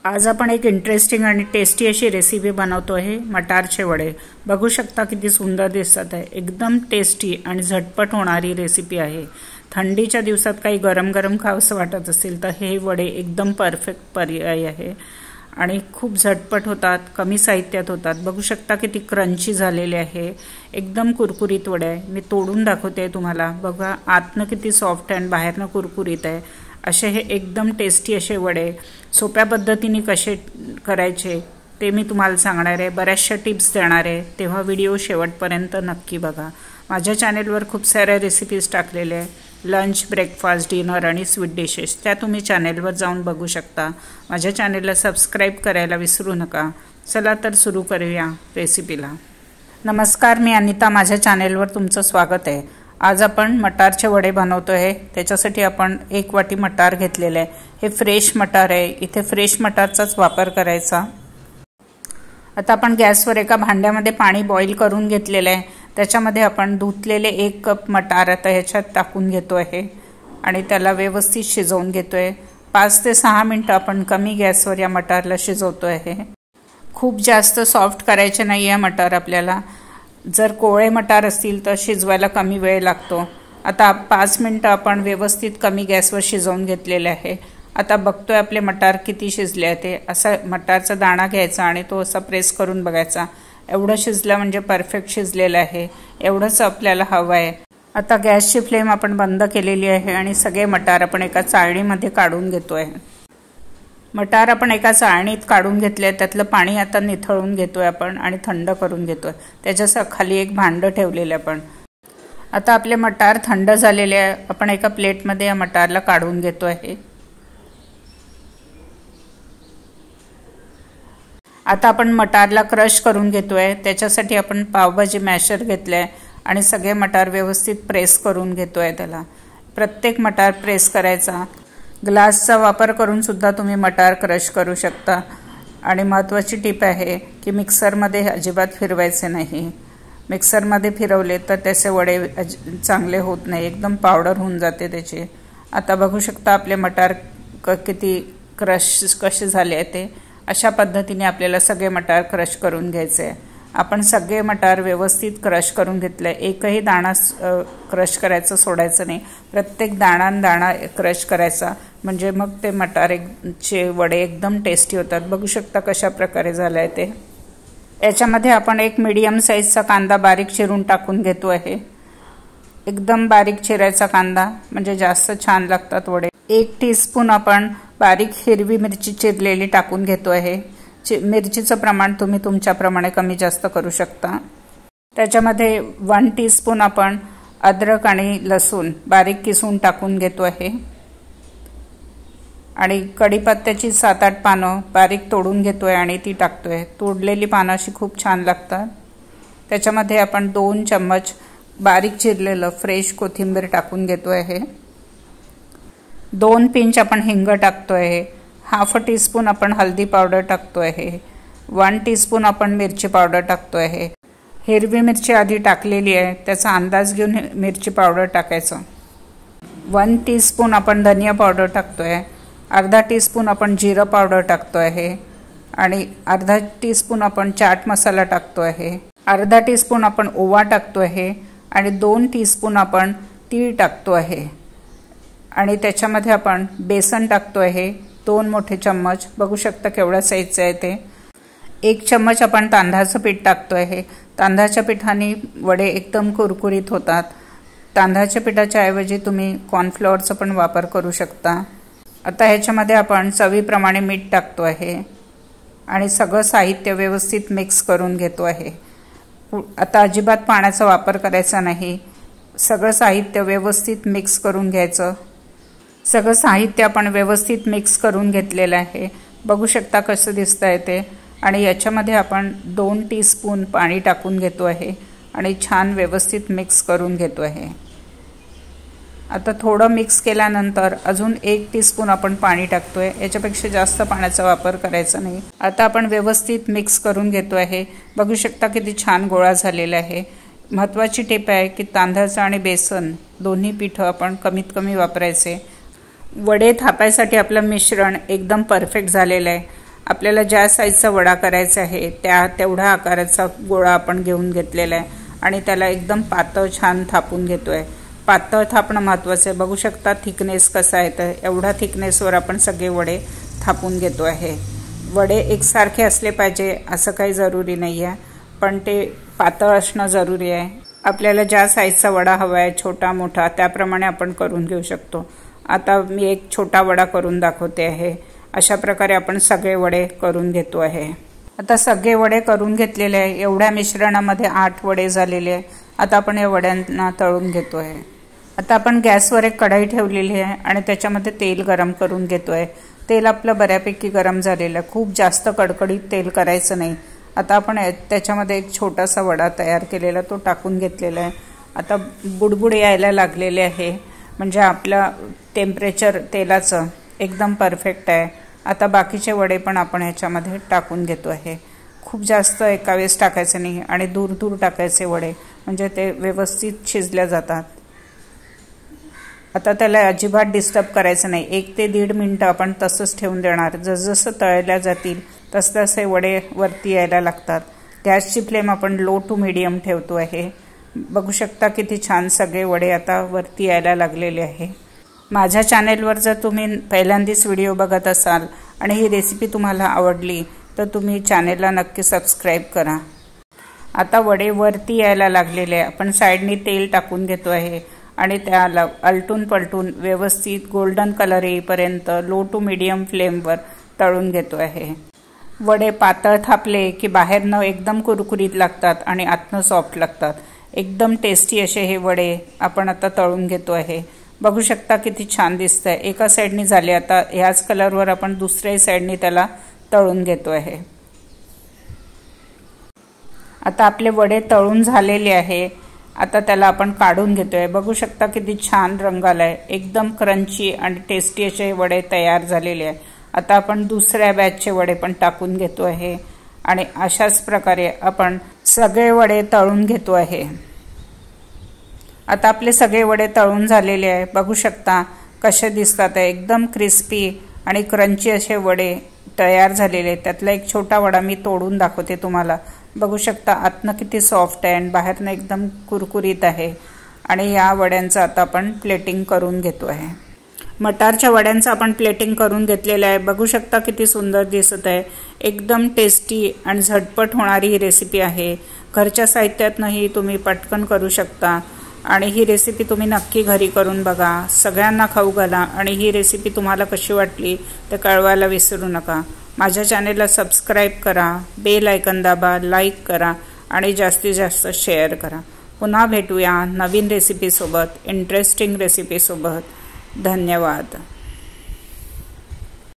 आज आपण एक इंटरेस्टिंग आणि टेस्टी अशी रेसिपी बनवतो आहे मटारचे वडे। बघू शकता किती सुंदर दिसत आहे। एकदम टेस्टी आणि झटपट होणारी रेसिपी आहे। थंडीच्या दिवसात काही गरम गरम खावंसं वाटत असेल तर हे वडे एकदम परफेक्ट पर्याय आहे आणि खूप झटपट होतात, कमी साहित्यात होतात। बघू शकता किती क्रंची झालेले आहे, एकदम कुरकुरीत वडे आहे। मी तोडून दाखवते तुम्हाला। बघा आतनं किती सॉफ्ट आहे आणि बाहेरनं कुरकुरीत आहे। असे हे एकदम टेस्टी असे वडे सोप्या पद्धतीने कसे करायचे ते मी तुम्हाला सांगणार आहे। बऱ्याचशा टिप्स देणार आहे, तेव्हा व्हिडिओ शेवटपर्यंत नक्की बघा। माझ्या चॅनेलवर खूप साऱ्या रेसिपीज टाकलेले आहे, लंच, ब्रेकफास्ट, डिनर आणि स्वीट डिशेस। त्या तुम्ही चॅनेलवर जाऊन बघू शकता। माझ्या चॅनेलला सबस्क्राइब करायला विसरू नका। चला तर सुरू करूया रेसिपीला। नमस्कार, मी अनिता, माझ्या चॅनेलवर तुमचं स्वागत आहे। आज आपण मटारचे वडे बनवतो आहे। त्याच्यासाठी आपण 1 वाटी मटार घेतलेले आहे। हे फ्रेश मटार आहे, इथे फ्रेश मटारचाच वापर करायचा। आता आपण गॅसवर एका भांड्यामध्ये पाणी बॉईल करून घेतलेले आहे। त्याच्यामध्ये आपण धुतलेले 1 कप मटार आता ह्याच्यात टाकून घेतो आहे आणि त्याला व्यवस्थित शिजवून घेतोय। 5 ते 6 मिनिटं आपण कमी गॅसवर या मटारला शिजवतो आहे। खूप जास्त सॉफ्ट करायचे नाही आहे मटार आपल्याला। जर कोवळे मटार असतील तर शिजवायला कमी वेळ लागतो। आता 5 मिनिटं आपण व्यवस्थित कमी गॅसवर शिजवून घेतलेले आहे। आता बघतोय आपले मटार किती शिजले आहे ते। असा मटारचा दाणा घ्यायचा आणि तो असा प्रेस करून बघायचा। एवढं शिजलं म्हणजे परफेक्ट शिजलेलं आहे, एवढंच आपल्याला हवं आहे। आता गॅसची फ्लेम आपण बंद केलेली आहे आणि सगळे मटार आपण एका चाळणीमध्ये काढून घेतोय। मटार आपण एका चाळणीत काढून घेतले, त्यातलं पाणी आता निथळून घेतोय आपण आणि थंड करून घेतोय। त्याच्या खाली एक भांडं ठेवलेलं आपण। आता आपले मटार थंड झालेले आहे, आपण एका प्लेटमध्ये या मटारला काढून घेतो आहे। आता आपण मटारला क्रश करून घेतोय। त्याच्यासाठी आपण पावभाजी मॅशर घेतलंय आणि सगळे मटार व्यवस्थित प्रेस करून घेतोय। त्याला प्रत्येक मटार प्रेस करायचा। ग्लासचा वापर करून सुद्धा तुम्ही मटार क्रश करू शकता। आणि महत्त्वाची टिप आहे की मिक्सरमध्ये अजिबात फिरवायचे नाही। मिक्सरमध्ये फिरवले तर त्याचे वडे चांगले होत नाही, एकदम पावडर होऊन जाते त्याची। आता बघू शकता आपले मटार किती कसे झाले आहे ते। अशा पद्धतीने आपल्याला सगळे मटार क्रश करून घ्यायचे आहे। आपण सगळे मटार व्यवस्थित क्रश करून घेतले। एकही दाणा क्रश करायचं सोडायचं नाही, प्रत्येक दाणा क्रश करायचा, म्हणजे मग ते मटारचे वडे एकदम टेस्टी होतात। बघू शकता कशा प्रकारे झालं आहे ते। याच्यामध्ये आपण एक मीडियम साईजचा कांदा बारीक चिरून टाकून घेतो आहे। एकदम बारीक चिरायचा कांदा, म्हणजे जास्त छान लागतात वडे। 1 टीस्पून आपण बारीक हिरवी मिरची चिरलेली टाकून घेतो आहे। मिरचीचं प्रमाण तुम्ही तुमच्याप्रमाणे कमी जास्त करू शकता। त्याच्यामध्ये 1 टीस्पून आपण अद्रक आणि लसूण बारीक किसून टाकून घेतो आहे आणि कढीपत्त्याची 7-8 पानं बारीक तोडून घेतोय आणि ती टाकतोय। तोडलेली पानं अशी खूप छान लागतात। त्याच्यामध्ये आपण 2 चम्मच बारीक चिरलेलं फ्रेश कोथिंबीर टाकून घेतो आहे। 2 पिंच आपण हिंग टाकतो आहे। 1/2 टीस्पून आपण हळदी पावडर टाकतो आहे। 1 टीस्पून आपण मिरची पावडर टाकतो आहे। हिरवी मिरची आधी टाकलेली आहे, त्याचा अंदाज घेऊन मिरची पावडर टाकायचं। 1 टीस्पून आपण धनिया पावडर टाकतो आहे। अर्धा टीस्पून आपण जिरं पावडर टाकतो आहे आणि अर्धा टीस्पून आपण चाट मसाला टाकतो आहे। अर्धा टीस्पून आपण ओवा टाकतो आहे आणि 2 टीस्पून आपण तीळ टाकतो आहे आणि त्याच्यामध्ये आपण बेसन टाकतो आहे 2 मोठे चम्मच। बघू शकता केवढा साईजचं आहे ते। 1 चम्मच आपण तांदळाचं पीठ टाकतो आहे। तांदळाच्या पिठाने वडे एकदम कुरकुरीत होतात। तांदळाच्या पिठाच्या ऐवजी तुम्ही कॉर्नफ्लॉवरचा पण वापर करू शकता। आता ह्याच्यामध्ये आपण चवीप्रमाणे मीठ टाकतो आहे आणि सगळं साहित्य व्यवस्थित मिक्स करून घेतो आहे। आता अजिबात पाण्याचा वापर करायचा नाही, सगळं साहित्य व्यवस्थित मिक्स करून घ्यायचं। सगळं साहित्य आपण व्यवस्थित मिक्स करून घेतलेलं आहे। बघू शकता कसं दिसतंय ते। आणि याच्यामध्ये आपण 2 टीस्पून पाणी टाकून घेतो आहे आणि छान व्यवस्थित मिक्स करून घेतो आहे। आता थोडं मिक्स केल्यानंतर अजून 1 टीस्पून आपण पाणी टाकतोय। याच्यापेक्षा जास्त पाण्याचा वापर करायचा नाही। आता आपण व्यवस्थित मिक्स करून घेतो आहे। बघू शकता किती छान गोळा झालेला आहे। महत्त्वाची टिप आहे की तांदळाचं आणि बेसन दोन्ही पीठ आपण कमीत कमी वापरायचे। वडे थापायसाठी आपलं मिश्रण एकदम परफेक्ट झालेलं आहे। आपल्याला ज्या साईजचा वडा करायचा आहे तेवढ्या आकाराचा गोळा आपण घेऊन घेतलेला आहे आणि त्याला एकदम पातळ छान थापून घेतोय। पातळ थापणं महत्त्वाचं आहे। बघू शकता थिकनेस कसा आहे, तर एवढा थिकनेसवर आपण सगळे वडे थापून घेतो आहे। वडे एकसारखे असले पाहिजे असं काही जरुरी नाही आहे, पण ते पातळ असणं जरुरी आहे। आपल्याला ज्या साईजचा वडा हवा आहे, छोटा मोठा, त्याप्रमाणे आपण करून घेऊ शकतो। आता मी एक छोटा वडा करून दाखवते आहे। अशा प्रकारे आपण सगळे वडे करून घेतो आहे। आता सगळे वडे करून घेतलेले आहे। एवढ्या मिश्रणामध्ये 8 वडे झालेले आहे। आता आपण या वड्यांना तळून घेतो आहे। आता आपण गॅसवर एक कढई ठेवलेली आहे आणि त्याच्यामध्ये तेल गरम करून घेतो आहे। तेल आपलं बऱ्यापैकी गरम झालेलं आहे, खूप जास्त कडकडीत तेल करायचं नाही। आता आपण त्याच्यामध्ये एक छोटासा वडा तयार केलेला तो टाकून घेतलेला आहे। आता बुडबुड यायला लागलेले आहे, म्हणजे आपलं टेम्परेचर तेलाचं एकदम परफेक्ट आहे। आता बाकीचे वडे पण आपण ह्याच्यामध्ये टाकून घेतो आहे। खूप जास्त एका वेळेस टाकायचं नाही आणि दूर दूर टाकायचे वडे, म्हणजे ते व्यवस्थित शिजल्या जातात। आता त्याला अजिबात डिस्टर्ब करायचं नाही। 1 ते 1.5 मिनिटं आपण तसंच ठेवून देणार। जसजसं तळल्या जातील तसतसे वडे वरती यायला लागतात। गॅसची फ्लेम आपण लो टू मीडियम ठेवतो आहे। बघू शकता किती छान सगळे वडे आता वरती यायला लागलेले आहे। माझ्या चॅनेलवर जर तुम्ही पहिल्यांदाच व्हिडिओ बघत असाल आणि ही रेसिपी तुम्हाला आवडली तर तुम्ही चॅनेलला नक्की सबस्क्राइब करा। आता वडे वरती यायला लागलेले आहे। आपण साइडनी तेल टाकून घेतो आहे आणि त्याला आलटून पलटून व्यवस्थित गोल्डन कलर येईपर्यंत लो टू मीडियम फ्लेमवर तळून घेतो आहे। वडे पातळ थापले की बाहेरनं एकदम कुरकुरीत लागतात आणि आतनं सॉफ्ट लागतात। एकदम टेस्टी असे हे वडे आपण आता तळून घेतो आहे। बघू शकता किती छान दिसतंय। एका साइडनी झाले, आता ह्याच कलरवर आपण दुसऱ्या साइडनी त्याला तळून घेतो आहे। आता आपले वडे तळून झालेले आहे। आता त्याला आपण काढून घेतोय। बघू शकता किती छान रंग आलाय, एकदम क्रंची आणि टेस्टी असे वडे तयार झालेले आहे। आता आपण दुसऱ्या बॅचचे वडे पण टाकून घेतो आहे आणि अशाच प्रकारे आपण सगळे वडे तळून घेतो आहे। आता आपले सगळे वडे तळून झालेले आहे। बघू शकता कसे दिसतात, एकदम क्रिस्पी आणि क्रंची असे वडे तयार झालेले आहेत। त्यातला एक छोटा वडा मी तोडून दाखवते तुम्हाला। बघू शकता आतनं किती सॉफ्ट आहे आणि बाहेरनं एकदम कुरकुरीत आहे। आणि या वड्यांचं आता आपण प्लेटिंग करून घेतो आहे। मटारच्या वड्यांचं आपण प्लेटिंग करून घेतलेलं आहे। बघू शकता किती सुंदर दिसत आहे। एकदम टेस्टी आणि झटपट होणारी ही रेसिपी आहे। घरच्या साहित्यातनंही तुम्ही पटकन करू शकता आणि ही रेसिपी तुम्ही नक्की घरी करून बघा। सगळ्यांना खाऊ घाला आणि ही रेसिपी तुम्हाला कशी वाटली ते कळवायला विसरू नका। माझ्या चॅनेलला सबस्क्राइब करा, बेल आयकॉन दाबा, लाईक करा आणि जास्तीत जास्त शेअर करा। पुन्हा भेटूया नवीन रेसिपीसोबत, इंटरेस्टिंग रेसिपीसोबत। धन्यवाद।